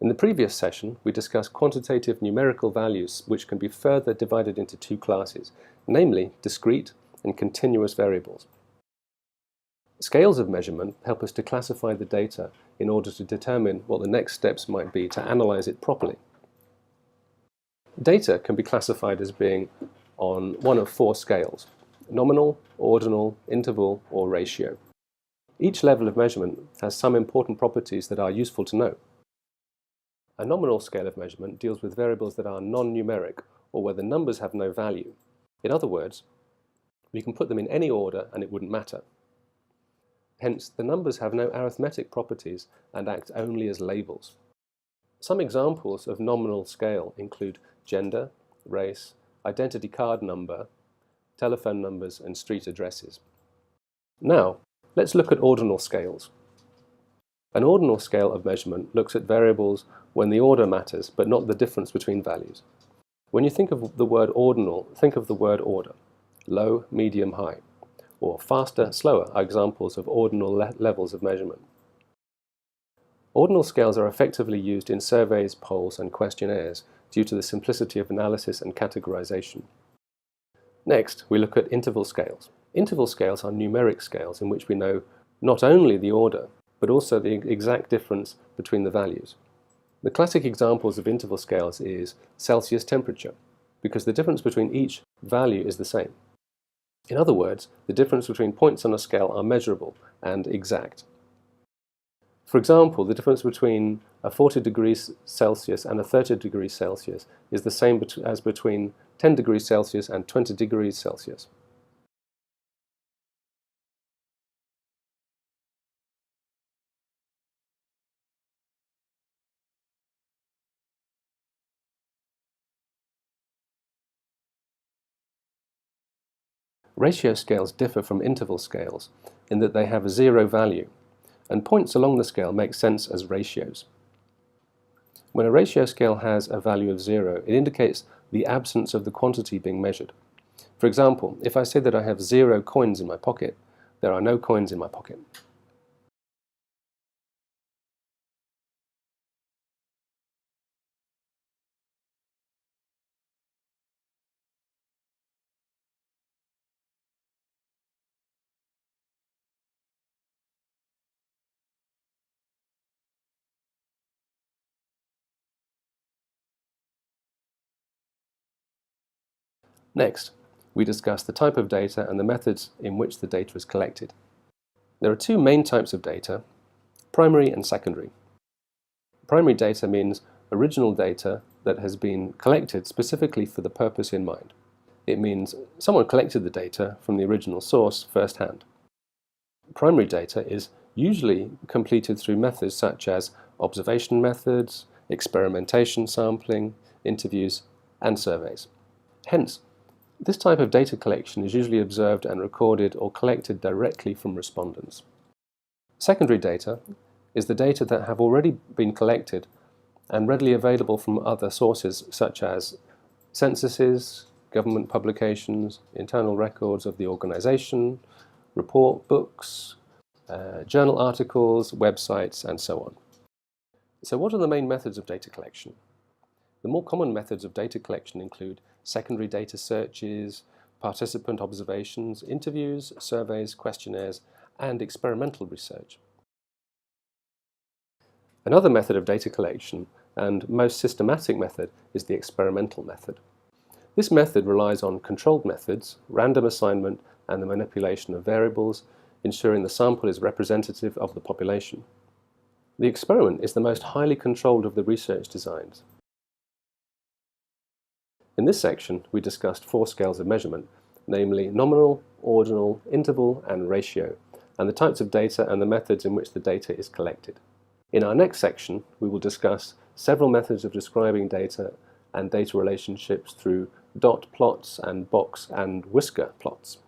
In the previous session, we discussed quantitative numerical values which can be further divided into two classes, namely discrete and continuous variables. Scales of measurement help us to classify the data in order to determine what the next steps might be to analyze it properly. Data can be classified as being on one of four scales: nominal, ordinal, interval, or ratio. Each level of measurement has some important properties that are useful to know. A nominal scale of measurement deals with variables that are non-numeric, or where the numbers have no value. In other words, we can put them in any order and it wouldn't matter. Hence, the numbers have no arithmetic properties and act only as labels. Some examples of nominal scale include gender, race, identity card number, telephone numbers, and street addresses. Now, let's look at ordinal scales. An ordinal scale of measurement looks at variables when the order matters, but not the difference between values. When you think of the word ordinal, think of the word order. Low, medium, high, or faster, slower are examples of ordinal levels of measurement. Ordinal scales are effectively used in surveys, polls, and questionnaires due to the simplicity of analysis and categorization. Next, we look at interval scales. Interval scales are numeric scales in which we know not only the order, but also the exact difference between the values. The classic examples of interval scales is Celsius temperature, because the difference between each value is the same. In other words, the difference between points on a scale are measurable and exact. For example, the difference between a 40 degrees Celsius and a 30 degrees Celsius is the same as between 10 degrees Celsius and 20 degrees Celsius. Ratio scales differ from interval scales in that they have a zero value, and points along the scale make sense as ratios. When a ratio scale has a value of 0, it indicates the absence of the quantity being measured. For example, if I say that I have 0 coins in my pocket, there are no coins in my pocket. Next, we discuss the type of data and the methods in which the data is collected. There are two main types of data, primary and secondary. Primary data means original data that has been collected specifically for the purpose in mind. It means someone collected the data from the original source firsthand. Primary data is usually completed through methods such as observation methods, experimentation sampling, interviews, and surveys. Hence, this type of data collection is usually observed and recorded or collected directly from respondents. Secondary data is the data that have already been collected and readily available from other sources such as censuses, government publications, internal records of the organization, report books, journal articles, websites, and so on. So what are the main methods of data collection? The more common methods of data collection include secondary data searches, participant observations, interviews, surveys, questionnaires, and experimental research. Another method of data collection, and most systematic method, is the experimental method. This method relies on controlled methods, random assignment, and the manipulation of variables, ensuring the sample is representative of the population. The experiment is the most highly controlled of the research designs. In this section, we discussed four scales of measurement, namely nominal, ordinal, interval, and ratio, and the types of data and the methods in which the data is collected. In our next section, we will discuss several methods of describing data and data relationships through dot plots and box and whisker plots.